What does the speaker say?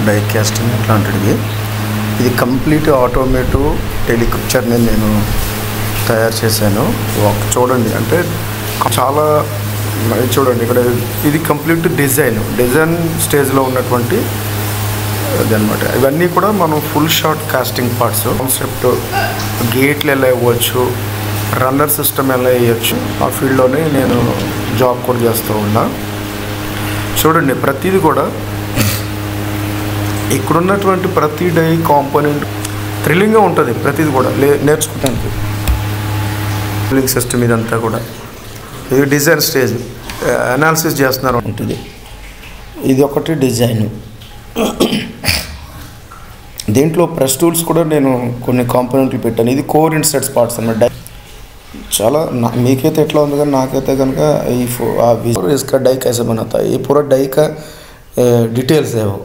Die casting ఇట్లాంటివి. ఇది complete automotive టెలికాప్చర్ని నేను తయారు చేశాను. చూడండి, అంటే చాలా చూడండి ఇక్కడ ఇది కంప్లీట్ డిజైన్ స్టేజ్లో ఉన్నటువంటి అది అనమాట. ఇవన్నీ కూడా మనం full shot casting parts. Concept గేట్లు ఎలా ఇవ్వచ్చు, రన్నర్ సిస్టమ్ ఎలా వేయచ్చు, ఆ ఫీల్డ్లోనే నేను జాబ్ కూడా చేస్తూ ఉన్నా. చూడండి, ప్రతిదీ కూడా ఇక్కడున్నటువంటి ప్రతి డై కాంపోనెంట్ థ్రిల్లింగ్గా ఉంటుంది. ప్రతిదీ కూడా నేర్చుకోవడానికి థ్రిల్లింగ్ సిస్టమ్ ఇదంతా కూడా. ఇది డిజైన్ స్టేజ్ అనాలిసిస్ చేస్తున్నారు ఉంటుంది. ఇది ఒకటి డిజైన్. దీంట్లో ప్రెస్ టూల్స్ కూడా నేను కొన్ని కాంపోనెంట్లు పెట్టాను. ఇది కోర్ ఇన్సెట్స్ పార్ట్స్ అన్నమాట. చాలా మీకైతే ఎట్లా ఉంది, కానీ నాకైతే కనుక ఈ इसका डाई कैसे बनाता है, ये पूरा डाई का डिटेल्स है वो.